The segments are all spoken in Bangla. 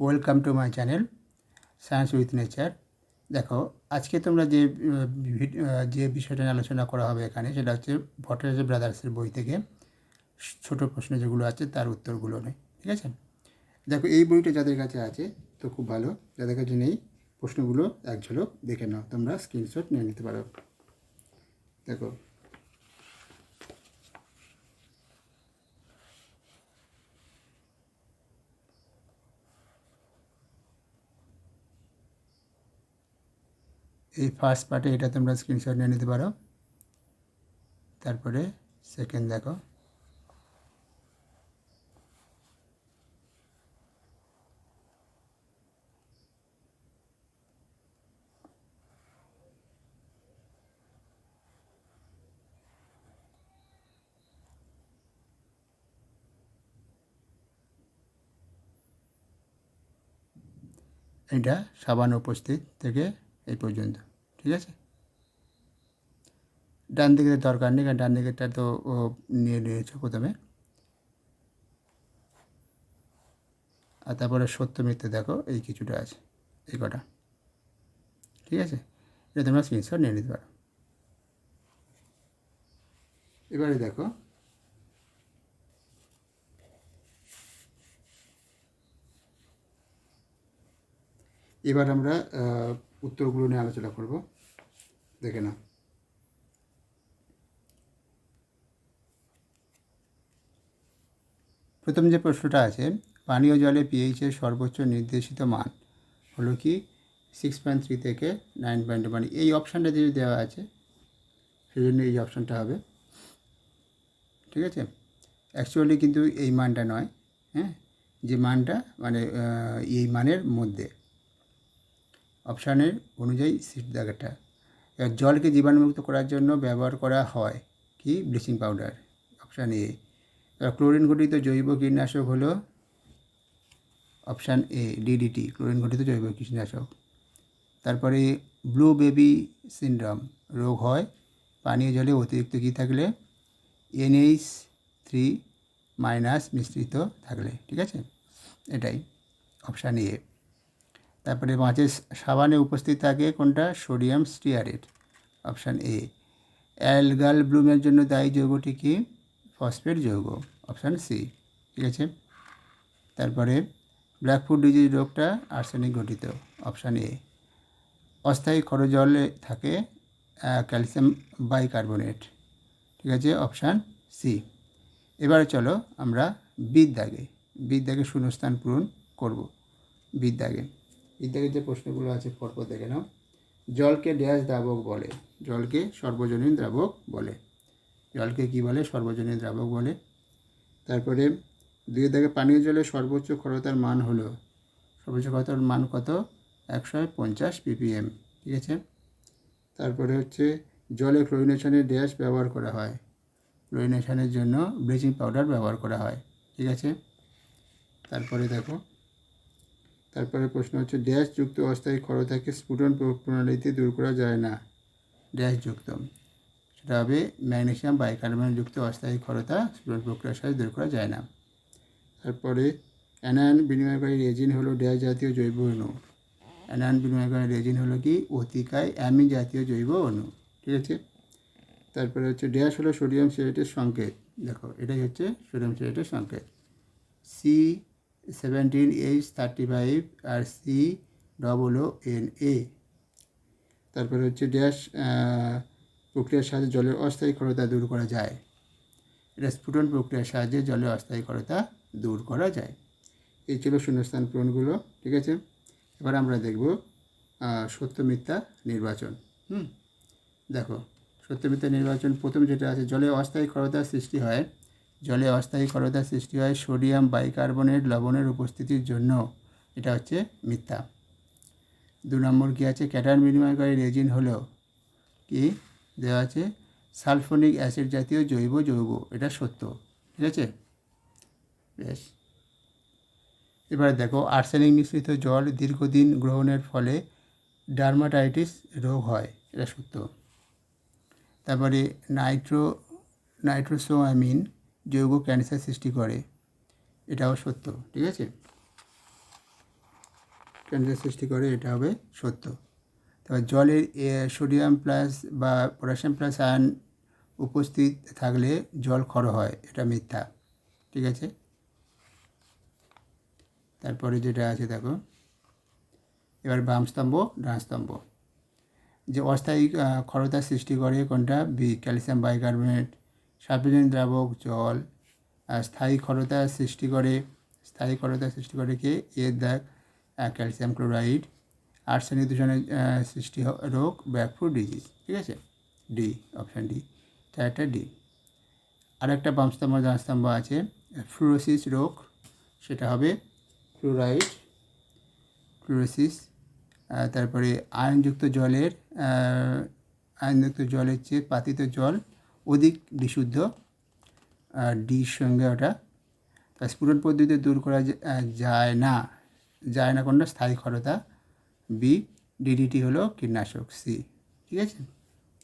Welcome to my channel science with nature. দেখো, আজকে তোমরা যে বিষয়টা নিয়ে আলোচনা করা হবে এখানে, সেটা হচ্ছে ভট্টাচার্য ব্রাদার্সের বই থেকে ছোট প্রশ্ন যেগুলো আছে তার উত্তরগুলো নেই। ঠিক আছে? দেখো, এই বইটা যাদের কাছে আছে তো খুব ভালো, যাদের কাছে নেই প্রশ্নগুলো এক ঝলক দেখে নাও, তোমরা স্ক্রিনশট নিয়ে নিতে পারো। দেখো, এই ফার্স্ট পার্টে এটা তোমরা স্ক্রিনশট নিয়ে নিতে পারো। তারপরে সেকেন্ড দেখো, এটা সাবান উপস্থিত থেকে এই পর্যন্ত। ঠিক আছে? ডান দিকে দরকার নেই, কারণ ডান দিকেরটা তো নিয়ে নিয়েছো প্রথমে। আর তারপরে সত্য মিথ্যে দেখো, এই কিছুটা আছে, এই কটা। ঠিক আছে? এটা তোমরা স্ক্রিনশট নিয়ে নিতে পারো। এবারে দেখো, এবার আমরা উত্তরগুলো নিয়ে আলোচনা করব। দেখে নাও। প্রথম যে প্রশ্নটা আছে, পানীয় জলে পিএইচের সর্বোচ্চ নির্দেশিত মান হলো কি 6.3 থেকে 9.1। এই অপশানটা যদি দেওয়া আছে সেজন্য এই অপশানটা হবে। ঠিক আছে? অ্যাকচুয়ালি কিন্তু এই মানটা নয়, হ্যাঁ, যে মানটা মানে এই মানের মধ্যে অপশানের অনুযায়ী সিট দাগেরটা। এবার জলকে জীবাণুমুক্ত করার জন্য ব্যবহার করা হয় কি ব্লিচিং পাউডার, অপশান এ। এবার ক্লোরিন ঘটিত জৈব কীটনাশক হলো অপশান এ ডিডিটি, ক্লোরিন ঘটিত জৈব কীটনাশক। তারপরে ব্লু বেবি সিনড্রোম রোগ হয় পানীয় জলে অতিরিক্ত কী থাকলে, NH3- মিশ্রিত থাকলে। ঠিক আছে? এটাই অপশান এ। তারপরে মাছের সাবানে উপস্থিত থাকে কোনটা, sodium stearate, option A. Algal ব্লুমের জন্য দায়ী যৌগটি কি, ফসফেট যৌগ, অপশান সি। ঠিক আছে? তারপরে ব্ল্যাক ফুড ডিজিজ রোগটা আর্সেনিক ঘটিত, অপশান এ। অস্থায়ী ক্ষার জলে থাকে ক্যালসিয়াম বাইকার্বনেট। ঠিক আছে? Option C. এবারে চলো আমরা বিদ্যাগে শূন্যস্থান পূরণ করব। বিদ্যাগে যে প্রশ্নগুলো আছে পরপর দেখে নাও। জলকে ড্যাশ দ্রাবক বলে, জলকে সর্বজনীন দ্রাবক বলে। জলকে কি বলে? সর্বজনীন দ্রাবক বলে। তারপরে দুই দাগে পানীয় জলের সর্বোচ্চ ক্ষরতার মান হলো, সর্বোচ্চ ক্ষরতার মান কত, 150 ppm। ঠিক আছে? তারপরে হচ্ছে জলে ক্লোরিনেশনের ড্যাশ ব্যবহার করা হয়, ক্লোরিনেশনের জন্য ব্লিচিং পাউডার ব্যবহার করা হয়। ঠিক আছে? তারপরে দেখো, তারপরে প্রশ্ন হচ্ছে ড্যাশযুক্ত অস্থায়ী ক্ষরতাকে স্ফুটন প্রণালীতে দূর করা যায় না, ড্যাশযুক্ত, সেটা হবে ম্যাগনেসিয়াম বাইকার্বনেটযুক্ত অস্থায়ী ক্ষরতা স্ফুটন প্রক্রিয়ার সাথে দূর করা যায় না। তারপরে অ্যানায়ন বিনিময়কারী রেজিন হলো ড্যাশ জাতীয় জৈব অণু, অ্যানায়ন বিনিময়কারী রেজিন হলো কি অতিকায় অ্যামিন জাতীয় জৈব অণু। ঠিক আছে? তারপরে হচ্ছে ড্যাশ হলো সোডিয়াম সিলেটের সংকেত, দেখো এটাই হচ্ছে সোডিয়াম সিলেটের সংকেত, C17H35 আর COONA। তারপরে হচ্ছে ড্যাশ প্রক্রিয়ার সাহায্যে জলের অস্থায়ী ক্ষরতা দূর করা যায়, এটা স্ফুটন প্রক্রিয়ার সাহায্যে জলের অস্থায়ী ক্ষরতা দূর করা যায়। এই ছিল শূন্যস্থান পূরণগুলো। ঠিক আছে? এবার আমরা দেখব সত্য মিথ্যা নির্বাচন। দেখো, সত্য মিথ্যা নির্বাচন প্রথম যেটা আছে, জলে অস্থায়ী ক্ষরতার সৃষ্টি হয়, জলে অস্থায়ী ক্ষরতার সৃষ্টি হয় সোডিয়াম বাইকার্বনেট লবণের উপস্থিতির জন্য, এটা হচ্ছে মিথ্যা। 2 নম্বর কী আছে, ক্যাটায়ন বিনিময়কারী রেজিন হলো কি দেওয়া আছে, সালফোনিক অ্যাসিড জাতীয় জৈব যৌগ, এটা সত্য। ঠিক আছে? বেশ। এবারে দেখো, আর্সেনিক মিশ্রিত জল দীর্ঘদিন গ্রহণের ফলে ডার্মাটাইটিস রোগ হয়, এটা সত্য। তারপরে নাইট্রোসোয়ামিন যৌগ ক্যান্সার সৃষ্টি করে, এটাও সত্য। ঠিক আছে? ক্যান্সার সৃষ্টি করে, এটা হবে সত্য। তবে জলের সোডিয়াম প্লাস বা পটাশিয়াম প্লাস আয়ন উপস্থিত থাকলে জল ক্ষার হয়, এটা মিথ্যা। ঠিক আছে, তারপরে যেটা আছে দেখো, এবার বাম স্তম্ভ ডান স্তম্ভ। যে অস্থায়ী ক্ষারতা সৃষ্টি করে কোনটা? B, calcium bicarbonate. সার্বজনীন দ্রাবক জল। স্থায়ী ক্ষারতা সৃষ্টি করে কে? এর দাগ ক্যালসিয়াম ক্লোরাইড। আর্সেনিক দূষণের সৃষ্টি রোগ ব্ল্যাকফুট ডিজিজ। ঠিক আছে, ডি, অপশান ডি, চারটা ডি। আরেকটা বাম স্তম্ভ ডান স্তম্ভ আছে, ফ্লুরোসিস রোগ, সেটা হবে ফ্লুরোসিস। তারপরে আয়নযুক্ত জলের চেয়ে পাতিত জল অধিক বিশুদ্ধ, ডির সঙ্গে ওটা। তা স্ফুটন পদ্ধতিতে দূর করা যায় না কোনটা? স্থায়ী ক্ষারতা, বি। ডিডিটি হলো কীটনাশক, সি। ঠিক আছে,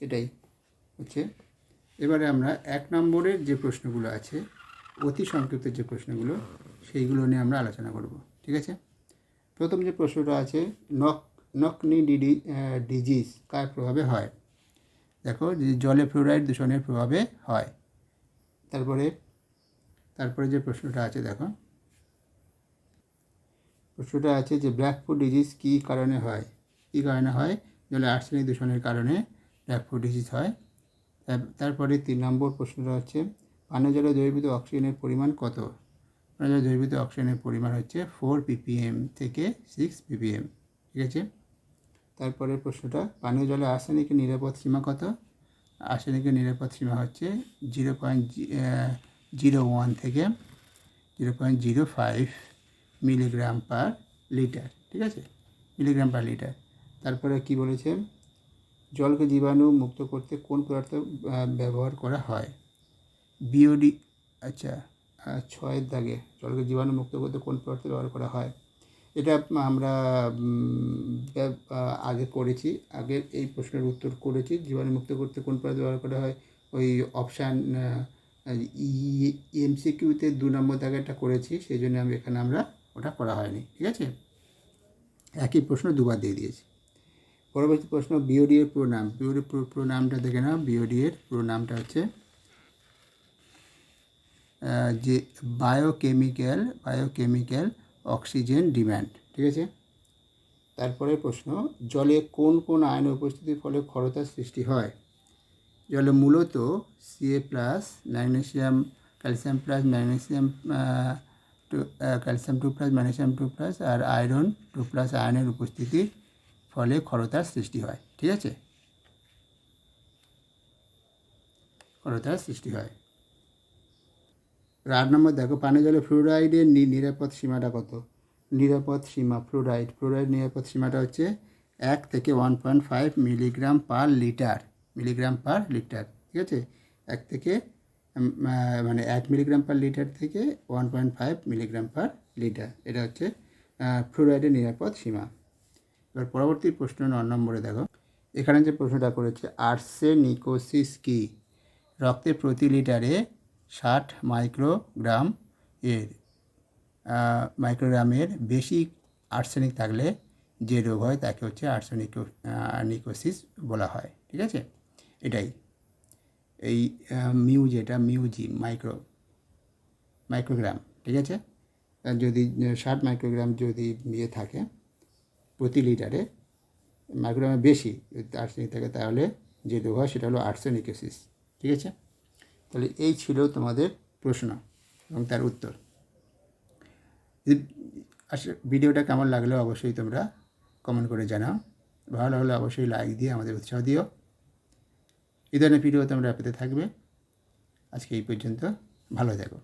এটাই হচ্ছে। এবারে আমরা 1 নম্বরের যে প্রশ্নগুলো আছে, অতি সংক্ষিপ্ত যে প্রশ্নগুলো, সেইগুলো নিয়ে আমরা আলোচনা করব। ঠিক আছে, প্রথম যে প্রশ্নটা আছে, নকনি ডিজিজ কার প্রভাবে হয়? দেখো, যে জলে ফ্লোরাইড দূষণের প্রভাবে হয়। তারপরে যে প্রশ্নটা আছে দেখো, প্রশ্নটা আছে যে ব্ল্যাকফুট ডিজিজ কী কারণে হয়? জলে আর্সেনিক দূষণের কারণে ব্ল্যাকফুট ডিজিজ হয়। তারপরে 3 নম্বর প্রশ্নটা হচ্ছে, পানীয় জলে দ্রবীভূত অক্সিজেনের পরিমাণ কত? পানীয় জলে দ্রবীভূত অক্সিজেনের পরিমাণ হচ্ছে 4 ppm থেকে 6 ppm। ঠিক আছে, তারপরের প্রশ্নটা, পানীয় জলে আর্সেনিকের নিরাপদ সীমা কত? আর্সেনিকের নিরাপদ সীমা হচ্ছে 0.01 থেকে 0.05 মিলিগ্রাম পার লিটার। ঠিক আছে, মিলিগ্রাম পার লিটার। তারপরে কি বলেছে, জলকে জীবাণু মুক্ত করতে কোন পদার্থ ব্যবহার করা হয়? বিওডি। আচ্ছা, 6 দাগে জলকে জীবাণু মুক্ত করতে কোন পদার্থ ব্যবহার করা হয়? এটা আমরা আগে করেছি, আগের এই প্রশ্নের উত্তর করেছি। জীবাণুমুক্ত করতে কোন পদার্থ ব্যবহার করা হয়? ওই অপশান এমসিকিউতে 2 নম্বর দাগেটা করেছি, সেই জন্য এখানে আমরা ওটা করা হয়নি। ঠিক আছে, একই প্রশ্ন দুবার দিয়ে দিয়েছি। পরবর্তী প্রশ্ন, বিওডি এর পুরো নাম। বিওডি পুরো নামটা দেখে নাও। বিওডি এর পুরো নামটা হচ্ছে যে বায়োকেমিক্যাল অক্সিজেন ডিম্যান্ড। ঠিক আছে, তারপরে প্রশ্ন, জলে কোন কোন আয়নের উপস্থিতির ফলে ক্ষারতার সৃষ্টি হয়? জলে মূলত Ca plus, magnesium, calcium plus, magnesium calcium 2 plus, magnesium 2 plus আর আয়রন 2 প্লাস আয়নের উপস্থিতির ফলে ক্ষারতার সৃষ্টি হয়। ঠিক আছে, ক্ষারতার সৃষ্টি হয়। 8 নম্বর দেখো, পানীয় জলে ফ্লুরাইডের নিরাপদ সীমাটা কত? নিরাপদ সীমা ফ্লুরাইড নিরাপদ সীমাটা হচ্ছে 1 থেকে 1.5 মিলিগ্রাম পার লিটার। ঠিক আছে, 1 থেকে 1 মিলিগ্রাম পার লিটার থেকে 1.5 মিলিগ্রাম পার লিটার, এটা হচ্ছে ফ্লুরাইডের নিরাপদ সীমা। এবার পরবর্তী প্রশ্ন 9 নম্বরে দেখো, এখানে যে প্রশ্নটা করেছে, আর্সেনিকোসিস কি? রক্তে প্রতি লিটারে 60 মাইক্রোগ্রামের বেশি আর্সেনিক থাকলে যে রোগ হয় তাকে হচ্ছে আর্সেনিকোসিস বলা হয়। ঠিক আছে, এটাই। এই মিউজি মাইক্রোগ্রাম। ঠিক আছে, যদি 60 মাইক্রোগ্রাম যদি থাকে প্রতি লিটারে, মাইক্রোগ্রামের বেশি যদি আর্সেনিক থাকে, তাহলে যে রোগ হয় সেটা হলো আর্সেনিকোসিস। ঠিক আছে, তাহলে এই ছিল তোমাদের প্রশ্ন এবং তার উত্তর। ভিডিওটা কেমন লাগলো অবশ্যই তোমরা কমেন্ট করে জানাও। ভালো হলে অবশ্যই লাইক দিয়ে আমাদের উৎসাহ দিও। এই ধরনের ভিডিও তোমরা পেতে থাকবে। আজকে এই পর্যন্ত, ভালো থেকো।